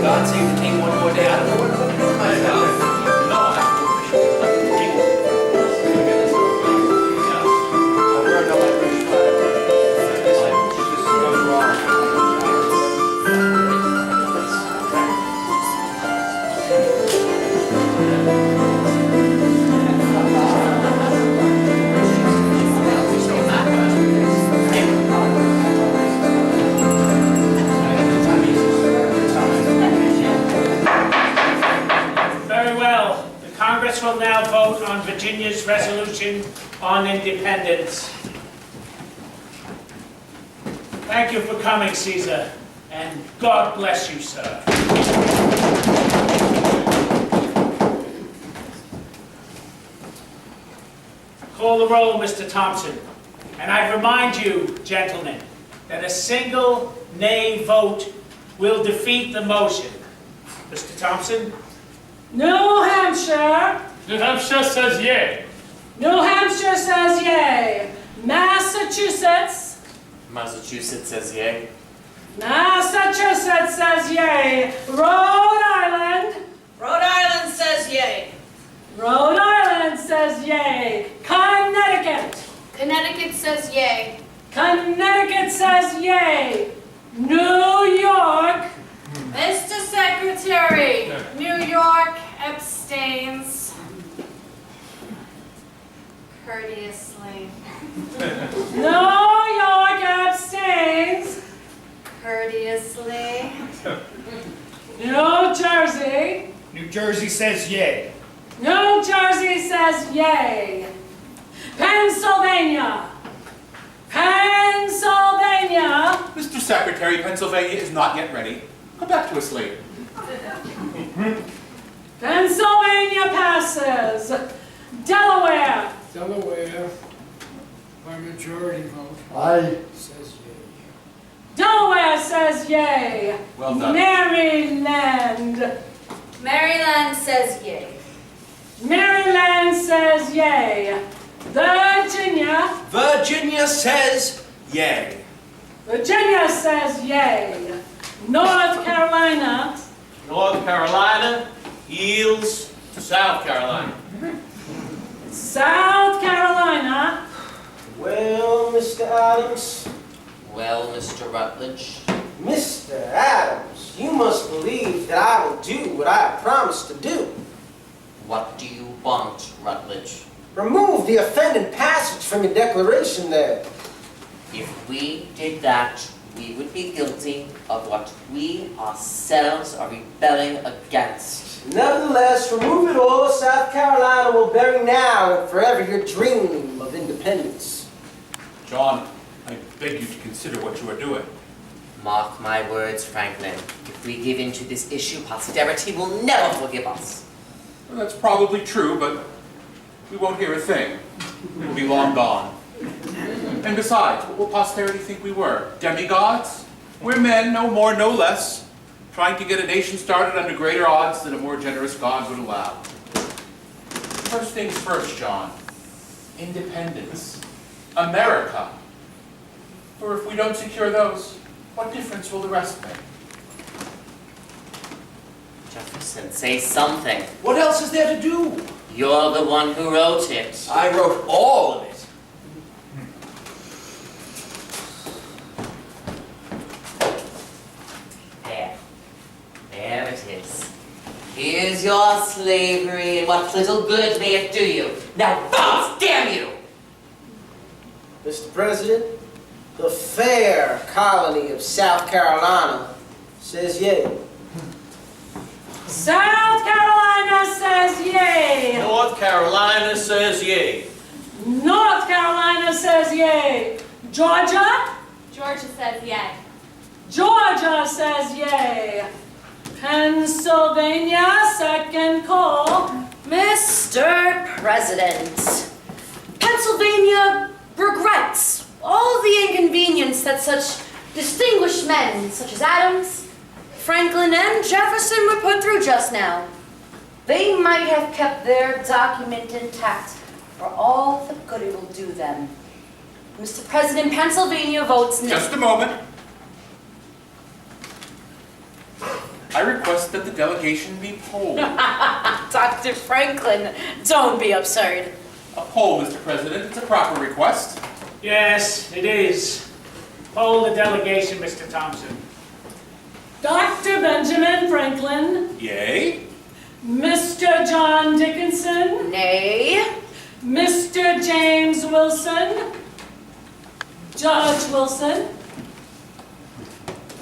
God save the king one more day. I don't know what I'm going to do with myself. No, I have to Congress will now vote on Virginia's resolution on independence. Thank you for coming, Caesar, and God bless you, sir. Call the roll, Mr. Thompson. And I remind you, gentlemen, that a single nay vote will defeat the motion. Mr. Thompson? New Hampshire. New Hampshire says yay. New Hampshire says yay. Massachusetts. Massachusetts says yay. Massachusetts says yay. Rhode Island. Rhode Island says yay. Rhode Island says yay. Connecticut. Connecticut says yay. Connecticut says yay. New York. Mr. Secretary, New York abstains. Courteously. New York abstains. Courteously. New Jersey. New Jersey says yay. New Jersey says yay. Pennsylvania. Pennsylvania. Mr. Secretary, Pennsylvania is not yet ready. Come back to us later. Pennsylvania passes. Delaware. Delaware, by majority vote, Aye. says yay. Delaware says yay. Well done. Maryland. Maryland says yay. Maryland says yay. Virginia. Virginia says yay. Virginia says yay. North Carolina. North Carolina yields to South Carolina. South Carolina. Well, Mr. Adams. Well, Mr. Rutledge. Mr. Adams, you must believe that I will do what I have promised to do. What do you want, Rutledge? Remove the offending passage from your declaration there. If we did that, we would be guilty of what we ourselves are rebelling against. Nevertheless, remove it all, South Carolina will bury now and forever your dream of independence. John, I beg you to consider what you are doing. Mark my words, Franklin. If we give in to this issue, posterity will never forgive us. Well, that's probably true, but we won't hear a thing. We'll be long gone. And besides, what will posterity think we were? Demigods? We're men, no more, no less, trying to get a nation started under greater odds than a more generous God would allow. First things first, John. Independence. America. For if we don't secure those, what difference will the rest make? Jefferson, say something. What else is there to do? You're the one who wrote it. I wrote all of it. There it is. Here's your slavery, and what little good may it do you. Now vote, damn you! Mr. President, the fair colony of South Carolina says yay. South Carolina says yay. North Carolina says yay. North Carolina says yay. Georgia. Georgia says yay. Georgia says yay. Pennsylvania, second call. Mr. President, Pennsylvania regrets all the inconvenience that such distinguished men such as Adams, Franklin, and Jefferson were put through just now. They might have kept their document intact for all the good it will do them. Mr. President, Pennsylvania votes no. Just a moment. I request that the delegation be polled. Dr. Franklin, don't be absurd. A poll, Mr. President. It's a proper request. Yes, it is. Poll the delegation, Mr. Thompson. Dr. Benjamin Franklin, Yay? Mr. John Dickinson, Nay. Mr. James Wilson, Judge Wilson,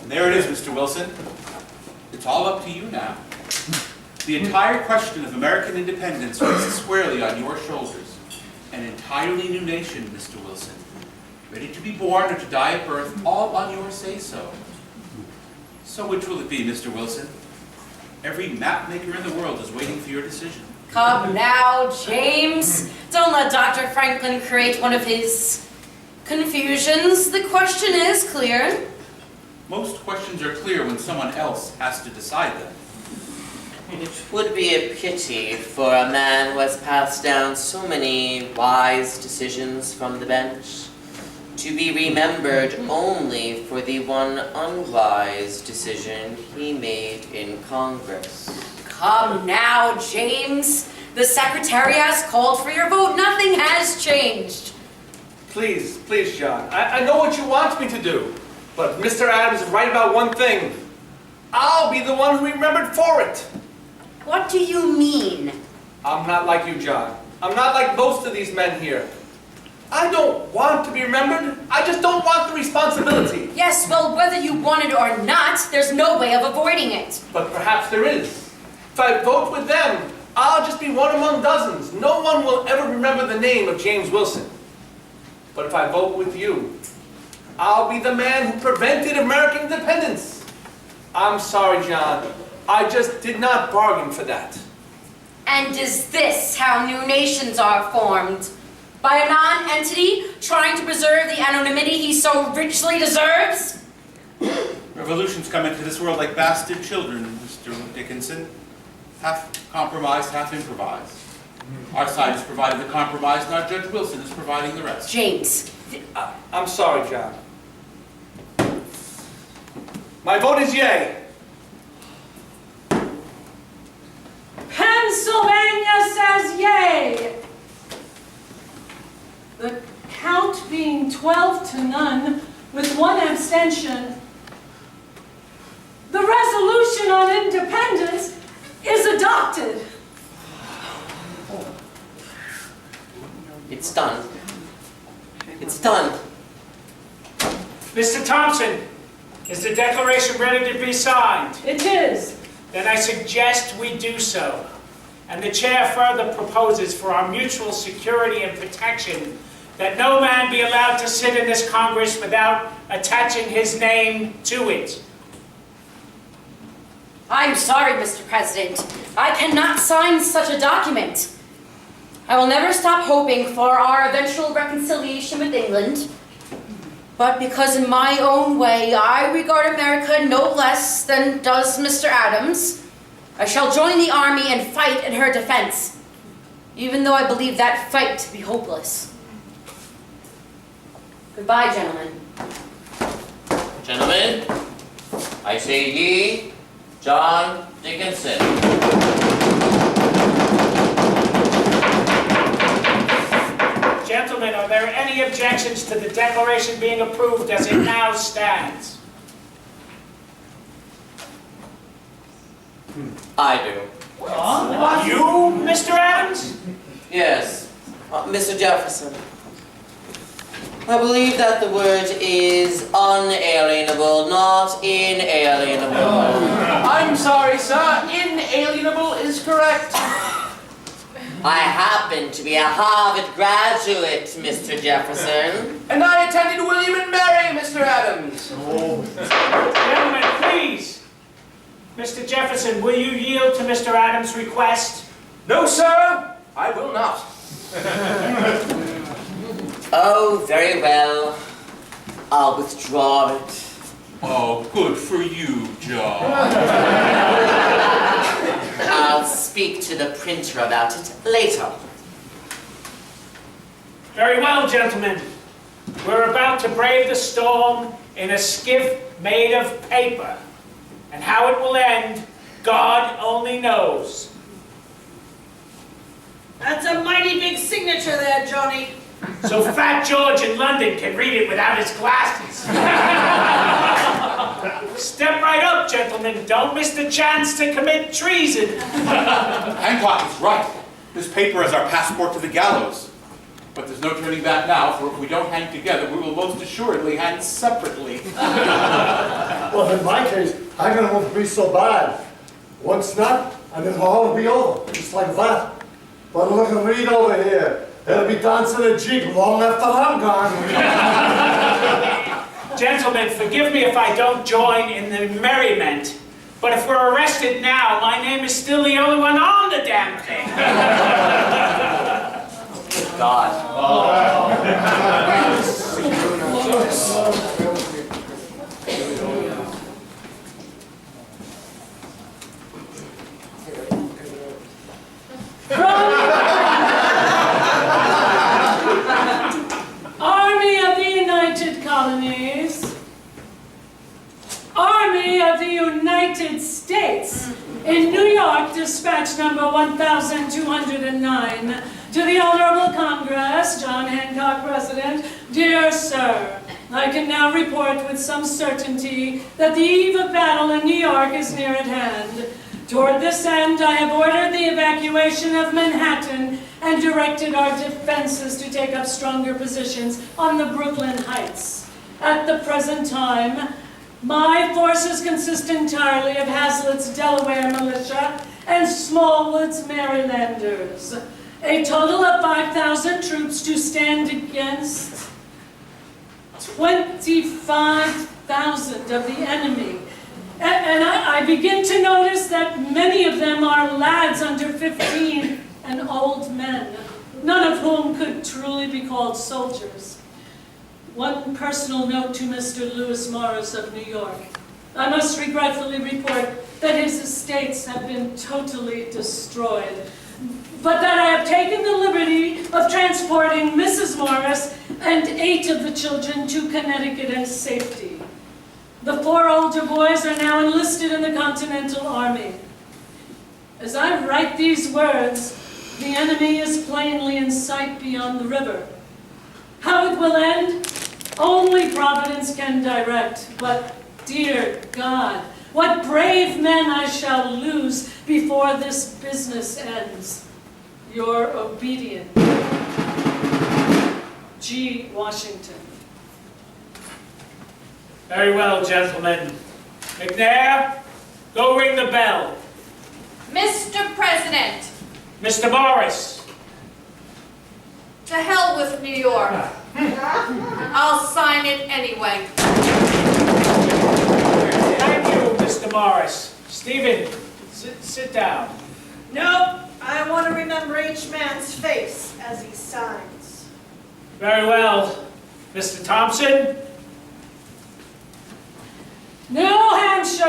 And there it is, Mr. Wilson. It's all up to you now. The entire question of American independence rests squarely on your shoulders. An entirely new nation, Mr. Wilson. Ready to be born or to die at birth, all on your say-so. So which will it be, Mr. Wilson? Every map maker in the world is waiting for your decision. Come now, James. Don't let Dr. Franklin create one of his confusions. The question is clear. Most questions are clear when someone else has to decide them. It would be a pity for a man who has passed down so many wise decisions from the bench to be remembered only for the one unwise decision he made in Congress. Come now, James. The secretary has called for your vote. Nothing has changed. Please, please, John. I know what you want me to do. But Mr. Adams is right about one thing. I'll be the one who remembered for it. What do you mean? I'm not like you, John. I'm not like most of these men here. I don't want to be remembered. I just don't want the responsibility. Yes, well, whether you want it or not, there's no way of avoiding it. But perhaps there is. If I vote with them, I'll just be one among dozens. No one will ever remember the name of James Wilson. But if I vote with you, I'll be the man who prevented American independence. I'm sorry, John. I just did not bargain for that. And is this how new nations are formed? By a non-entity trying to preserve the anonymity he so richly deserves? Revolutions come into this world like bastard children, Mr. Dickinson. Half compromised, half improvised. Our side has provided the compromise, and our Judge Wilson is providing the rest. James. I'm sorry, John. My vote is yay. Pennsylvania says yay. The count being 12-0 with one abstention, the resolution on independence is adopted. It's done. It's done. Mr. Thompson, is the declaration ready to be signed? It is. Then I suggest we do so. And the chair further proposes for our mutual security and protection that no man be allowed to sit in this Congress without attaching his name to it. I'm sorry, Mr. President. I cannot sign such a document. I will never stop hoping for our eventual reconciliation with England. But because in my own way I regard America no less than does Mr. Adams, I shall join the army and fight in her defense, even though I believe that fight to be hopeless. Goodbye, gentlemen. Gentlemen, I say ye, John Dickinson. Gentlemen, are there any objections to the declaration being approved as it now stands? I do. You, Mr. Adams? Yes, Mr. Jefferson. I believe that the word is unalienable, not inalienable. I'm sorry, sir. Inalienable is correct. I happen to be a Harvard graduate, Mr. Jefferson. And I attended William and Mary, Mr. Adams. Gentlemen, please. Mr. Jefferson, will you yield to Mr. Adams' request? No, sir. I will not. Oh, very well. I'll withdraw it. Oh, good for you, John. I'll speak to the printer about it later. Very well, gentlemen. We're about to brave the storm in a skiff made of paper. And how it will end, God only knows. That's a mighty big signature there, Johnny. So Fat George in London can read it without his glasses. Step right up, gentlemen. Don't miss the chance to commit treason. Hancock is right. This paper is our passport to the gallows. But there's no turning back now, for if we don't hang together, we will most assuredly hang separately. Well, in my case, I'm gonna won't be so bad. Once not, and then all will be over, just like that. But look at Reed over here. He'll be dancing a jig long after I'm gone. Gentlemen, forgive me if I don't join in the merriment, but if we're arrested now, my name is still the only one on the damn thing. God. Army of the United Colonies, Army of the United States, in New York, dispatch number 1209, to the Honorable Congress, John Hancock, President. Dear Sir, I can now report with some certainty that the eve of battle in New York is near at hand. Toward this end, I have ordered the evacuation of Manhattan and directed our defenses to take up stronger positions on the Brooklyn Heights. At the present time, my forces consist entirely of Hazlitt's Delaware militia and Smallwood's Marylanders. A total of 5,000 troops to stand against 25,000 of the enemy. And I begin to notice that many of them are lads under 15 and old men, none of whom could truly be called soldiers. One personal note to Mr. Lewis Morris of New York. I must regretfully report that his estates have been totally destroyed, but that I have taken the liberty of transporting Mrs. Morris and 8 of the children to Connecticut in safety. The 4 older boys are now enlisted in the Continental Army. As I write these words, the enemy is plainly in sight beyond the river. How it will end, only Providence can direct. But, dear God, what brave men I shall lose before this business ends. Your obedient, G. Washington. Very well, gentlemen. McNair, go ring the bell. Mr. President, Mr. Morris. to hell with New York. I'll sign it anyway. Thank you, Mr. Morris. Stephen, sit down. Nope, I want to remember each man's face as he signs. Very well. Mr. Thompson? New Hampshire,